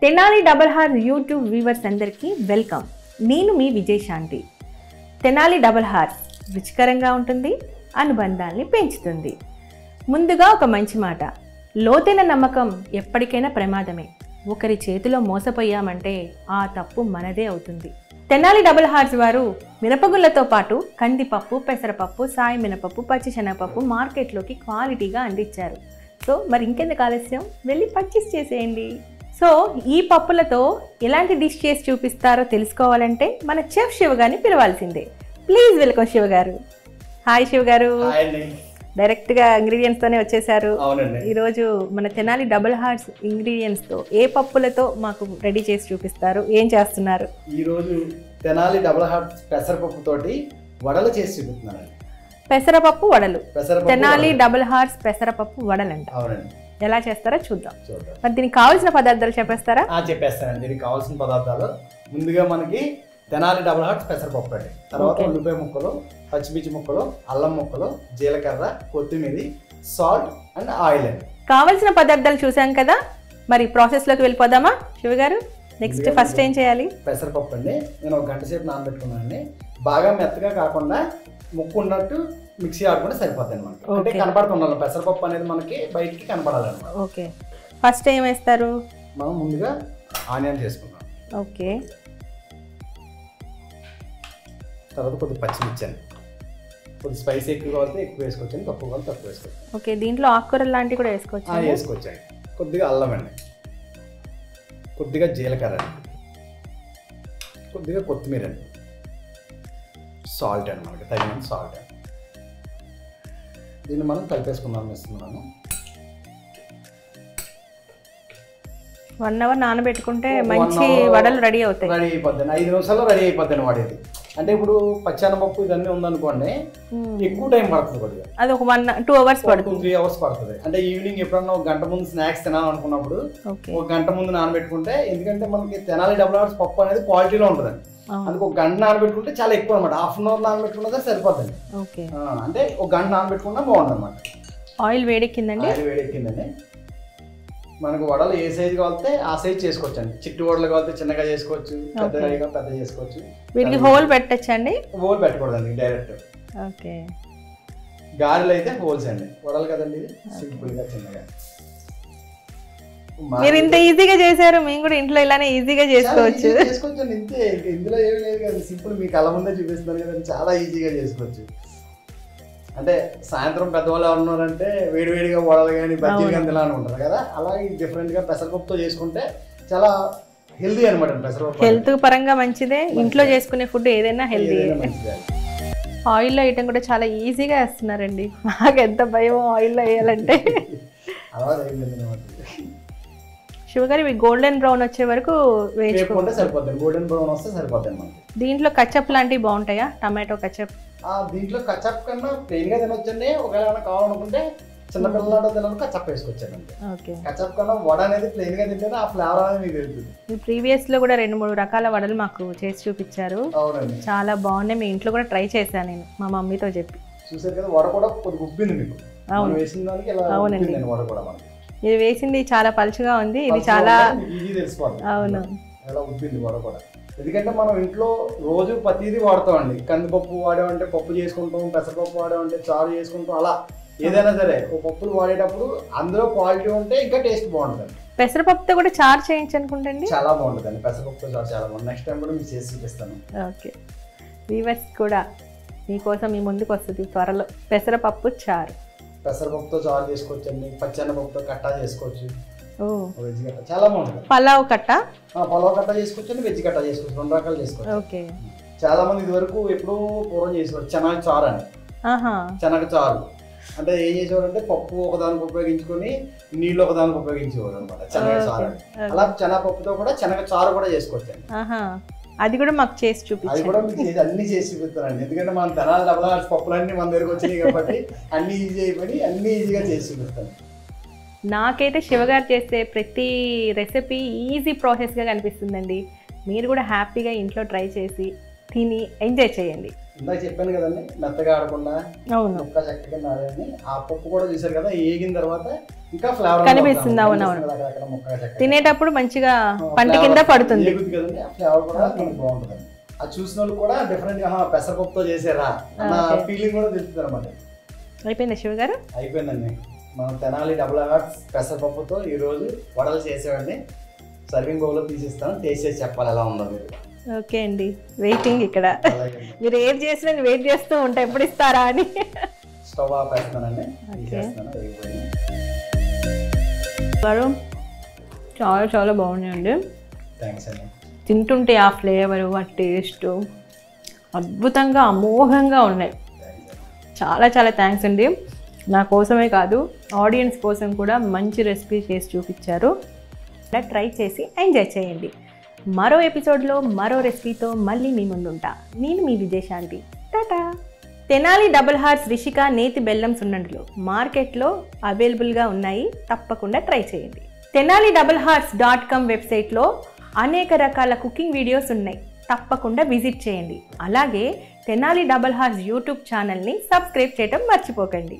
Tenali double horse YouTube viewers అందరికీ welcome. నేను మీ Vijayashanti. Tenali double horse రుచికరంగా ఉంటుంది, అనుబంధాన్ని పెంచుతుంది. ముందుగా ఒక మంచి మాట, లోతైన నమ్మకం ఎప్పటికైనా ప్రమాదమే. ఒకరి చేతిలో మోసపోయామంటే ఆ తప్పు మనదే అవుతుంది. తెనాలి డబల్ హార్స్ వారు మినపగుళ్ళతో పాటు కందిపప్పు, పెసరపప్పు, సాయి మినపప్పు, పచ్చిశనగపప్పు మార్కెట్లోకి క్వాలిటీగా అందించారు. సో మరి ఇంకెందుకు ఆలస్యం, వెళ్ళి పర్చేస్ చేసేయండి. సో ఈ పప్పులతో ఎలాంటి డిష్ చేసి చూపిస్తారో తెలుసుకోవాలంటే మన చెఫ్ శివ గారిని పిలవాల్సిందే. ప్లీజ్ వెల్కమ్ శివ గారు. హాయ్ శివ గారు. డైరెక్ట్గా ఇంగ్రీడియంట్స్తోనే వచ్చేసారు. ఈరోజు మన తెనాలి డబుల్ హార్ట్స్ ఇంగ్రీడియంట్స్తో ఏ పప్పులతో మాకు రెడీ చేసి చూపిస్తారు, ఏం చేస్తున్నారు? ఈరోజు తెనాలి డబుల్ హార్ట్స్ పెసరపప్పు తోటి వడలు చేసి చూపిస్తున్నారు. పెసరపప్పు వడలు, తెనాలి డబుల్ హార్ట్స్ పెసరపప్పు వడలు అంట. అవునండి. ఎలా చేస్తారో చూద్దాం. మరి దీనికి కావాల్సిన పదార్థాలు చెప్పేస్తారా? చెప్పేస్తానండి. దీనికి కావాల్సిన పదార్థాలు ముందుగా మనకి తెనాలి డబుల్ హార్ట్స్ పెసరపప్పు అండి, తర్వాత ఉల్లిపాయ ముక్కలు, పచ్చిమిర్చి ముక్కలు, అల్లం ముక్కలు, జీలకర్ర, కొత్తిమీర, సాల్ట్ అండ్ ఆయిల్ అండి. కావాల్సిన పదార్థాలు చూసాం కదా, మరి ప్రాసెస్లోకి వెళ్ళిపోదామా శివ గారు? నెక్స్ట్ ఫస్ట్ ఏం చేయాలి? పెసరపప్పు అండి నేను 1 గంట సేపు నానబెట్టుకున్నానండి. బాగా మెత్తగా కాకుండా ముక్కు ఉన్నట్టు మిక్సీ ఆడుకుంటే సరిపోతుంది అనమాట. అంటే కనపడుతున్నాం, పెసరపప్పు అనేది మనకి బయటికి కనపడాలన్నమాట. ఓకే, ఫస్ట్ ఏం వేస్తారు? మనం ముందుగా ఆనియన్ చేసుకున్నాం. ఓకే, తర్వాత కొద్దిగా పచ్చిమిర్చి అండి, కొద్దిగా స్పైసీ ఎక్కువ కావాలి ఎక్కువ వేసుకోవచ్చండి, తక్కువ కావాలి తక్కువ వేసుకోవచ్చు. ఓకే, దీంట్లో ఆకుకూరలు లాంటివి కూడా వేసుకోవచ్చు. వేసుకోవచ్చండి. కొద్దిగా అల్లం అండి, కొద్దిగా జీలకర్ర అండి, కొద్దిగా కొత్తిమీర అండి, సాల్ట్ అండి, మనకి తగినంత సాల్ట్ అండి. దీన్ని మనం కలిపేసుకుందాం ఇస్తున్నాను. 1 అవర్ నానబెట్టుకుంటే మంచి వడలు రెడీ అవుతాయి. రెడీ అయిపోద్ది, 5 నిమిషాల్లో రెడీ అయిపోద్ది వాడేది. అంటే ఇప్పుడు పచ్చెనపప్పు ఇవన్నీ ఉందనుకోండి, ఎక్కువ టైం పడుతుంది కొద్దిగా. అది ఒక 1-2 అవర్స్ పడుతుంది, 2-3 అవర్స్ పడుతుంది. అంటే ఈవినింగ్ ఎప్పుడన్నా 1 గంట ముందు స్నాక్స్ తినాలనుకున్నప్పుడు 1 గంట ముందు నానబెట్టుకుంటే, ఎందుకంటే మనకి తెనాలి డబుల్ హార్ట్స్ పప్పు అనేది క్వాలిటీలో ఉంటుందండి. అందుకు 1 గంట నానబెట్టుకుంటే చాలా ఎక్కువ అనమాట. హాఫ్ అన్ అవర్ నానబెట్టుకున్నదే సరిపోతుంది. అంటే 1 గంట నానబెట్టుకున్నా బాగుంటుంది అనమాట. ఆయిల్ వేడెక్కిందండి. ఆయిల్ వేడెక్కిందండి. మనకు వడలు ఏ సైజు కావాలితే ఆ సైజ్ చేసుకోవచ్చు అండి. చిట్టు వడలు కావాలితే చిన్నగా చేసుకోవచ్చు, పెద్దగా పెద్ద చేసుకోవచ్చు. వీటికి హోల్ పెట్టచ్చండి? హోల్ పెట్టకూడదండి, డైరెక్ట్. ఓకే, గారెలు అయితే హోల్స్ అండి, వడలు కదండి ఇది సింపుల్ గా చిన్నగా. మీరు ఇంత ఈజీగా చేశారు, మేము కూడా ఇంట్లో ఇలానే ఈజీగా చేసుకోవచ్చు. చేసుకోవచ్చు ఇంతే, ఇందులో ఏమి లేదు కదా, సింపుల్ మీ కళ్ళ ముందే చూపిస్తున్నారు కదా, చాలా ఈజీగా చేసుకోవచ్చు. అంటే సాయంత్రం పెద్దవాళ్ళు ఉన్నారంటే వేడివేడిగా వడలు కానీ బజ్జీలు కానీ తినాలని ఉంటారు కదా, అలాగే డిఫరెంట్గా పెసరపప్పుతో చేసుకుంటే చాలా హెల్దీ అనమాట. పెసరపప్పు హెల్త్ పరంగా మంచిదే, ఇంట్లో చేసుకునే ఫుడ్ ఏదైనా హెల్దీ. ఆయిల్లో వేయటం కూడా చాలా ఈజీగా వేస్తున్నారండి, నాకు ఎంత భయం ఆయిల్లో వేయాలంటే. అలా అనమాట. షుగర్ ఇవి గోల్డెన్ బ్రౌన్ వచ్చే వరకు వేసుకుంటే సరిపోతుంది. గోల్డెన్ బ్రౌన్ వస్తే సరిపోతుంది మనకి. దీంట్లో కచప్ లాంటివి బాగుంటాయా? Tomato ketchup. దీంట్లో కచప్ కన్నా ప్లెయిన్ గా తినొచ్చండి. ఒకవేళ కావాలనుకుంటే చిన్నపిల్లలు తినాలి కచప్ వేసుకోవచ్చండి. కచప్ కన్నా వడ అనేది ప్లెయిన్ గా తింటేనే ఆ ఫ్లేవర్ అనేది మీకు తెలుస్తుంది. ప్రీవియస్ లో కూడా 2-3 రకాల వడలు మాకు చేసి చూపించారు. అవునండి, చాలా బాగున్నాయి. మీ ఇంట్లో కూడా ట్రై చేశాను నేను మా మమ్మీతో చెప్పి. చూసారు కదా, వడ కూడా కొద్దిగా ఉబ్బింది మీకు. అవును, వేసిన దానికి ఇలా ఉబ్బింది వడ కూడా. మనకి ఇది వేసింది చాలా పలుచగా ఉంది, ఇది చాలా ఈజీ తెలిసిపోతుంది. అవును, ఎలా ఉబ్బింది వడ కూడా. ఎందుకంటే మనం ఇంట్లో రోజు ప్రతిదీ వాడతామండి. కందిపప్పు వాడామంటే పప్పు చేసుకుంటాం, పెసరపప్పు వాడామంటే చారు చేసుకుంటాం. అలా ఏదైనా సరే ఓ పప్పులు వాడేటప్పుడు అందులో క్వాలిటీ ఉంటే ఇంకా టేస్ట్ బాగుంటుంది. పెసరపప్పుతో కూడా చారు చేయించనుకుంటండి, చాలా బాగుంటుందండి. పెసరపప్పుతో చారు చాలా బాగుంది. నెక్స్ట్ టైం కూడా మీకు చేసి చూపిస్తాను. ఓకే, వీవర్స్ కూడా మీకోసం మీ ముందుకు వస్తుంది త్వరలో పెసరపప్పు చారు. పెసరపప్పుతో చారు చేసుకోవచ్చండి, పచ్చెనపప్పుతో కట్టా చేసుకోవచ్చు, వెజ్ కట్ట చాలా బాగుంటుంది. పలావ్ కట్ట, పలావ్ కట్ట చేసుకోవచ్చు, వెజ్ కట్ట చేసుకోవచ్చు, 2 రకాలు చేసుకోవచ్చు. ఓకే, చాలా మంది ఇది వరకు ఎప్పుడూ పూర్వం చేసుకోవచ్చు శనగ చారు అని. శనగ చారు అంటే ఏం చేసేవారంటే పప్పు ఒకదానికి ఉపయోగించుకొని నీళ్ళు ఒకదానికి ఉపయోగించేవారు అనమాట, శనగ చారు. అలా శనగపప్పుతో కూడా శనగ చారు కూడా చేసుకోవచ్చు అండి. అది కూడా మాకు చేసి చూపించారు. అది కూడా మీకు అన్ని చేసి చూపిస్తానండి, ఎందుకంటే మన తెనాలి డబుల్ హార్ట్స్ పప్పులన్నీ మన దగ్గరకు వచ్చినాయి కాబట్టి అన్ని ఈజీ అయిపోయి అన్ని ఈజీగా చేసి చూపిస్తాను. నాకైతే శివగారు చేస్తే ప్రతి రెసిపీ ఈజీ ప్రాసెస్గా కనిపిస్తుందండి. మీరు కూడా హ్యాపీగా ఇంట్లో ట్రై చేసి తిని ఎంజాయ్ చేయండి. ఇందాక చెప్పాను కదండి, మెత్తగా ఆడకుండా ముక్క చక్కగా ఆడని. ఆ పప్పు కూడా చూసారు కదా, ఏగిన తర్వాత ఇంకా ఫ్లేవర్ కనిపిస్తుంది. అవునవును, తినేటప్పుడు మంచిగా పంట కింద పడుతుంది కదండి. ఆ ఫ్లేవర్ కూడా బాగుంటుంది. అది చూసిన వాళ్ళు కూడా డిఫరెంట్ గా పెసరపప్పుతో చేసారా అన్న ఫీలింగ్ కూడా తెలుస్తుంది అనమాట. అయిపోయిందా శివ గారు? అయిపోయిందండి. మనం తెనాలి డబుల్ హార్ట్స్ పెసరపప్పుతో ఈరోజు వడలు చేసేవాడిని. సర్వింగ్ బౌల్లో తీసిస్తాను, టేస్ట్ చేసి చెప్పాలి ఎలా ఉందో మీరు. ఓకే అండి, వెయిటింగ్ ఇక్కడ. మీరు ఏం చేసినా వెయిట్ చేస్తూ ఉంటా ఎప్పుడు ఇస్తారా అని. స్టవ్ ఆఫ్ వేస్తానండి, తీసేస్తాను. చాలా చాలా బాగున్నాయండి. థ్యాంక్స్ అండి. తింటుంటే ఆ ఫ్లేవరు, ఆ టేస్ట్ అద్భుతంగా అమోఘంగా ఉన్నాయి. చాలా చాలా థ్యాంక్స్ అండి. నా కోసమే కాదు, ఆడియన్స్ కోసం కూడా మంచి రెసిపీ చేసి చూపించారు. ఇలా ట్రై చేసి ఎంజాయ్ చేయండి. మరో ఎపిసోడ్లో మరో రెసిపీతో మళ్ళీ మీ ముందుంటా. నేను మీ విజయశాంతి. టాటా. తెనాలి డబుల్ హార్ట్స్ రిషిక నేతి బెల్లం సున్నుండలు మార్కెట్లో అవైలబుల్గా ఉన్నాయి. తప్పకుండా ట్రై చేయండి. tenalidoublehearts.com వెబ్సైట్లో అనేక రకాల కుకింగ్ వీడియోస్ ఉన్నాయి. తప్పకుండా విజిట్ చేయండి. అలాగే తెనాలి డబుల్ హార్ట్స్ యూట్యూబ్ ఛానల్ని సబ్స్క్రైబ్ చేయడం మర్చిపోకండి.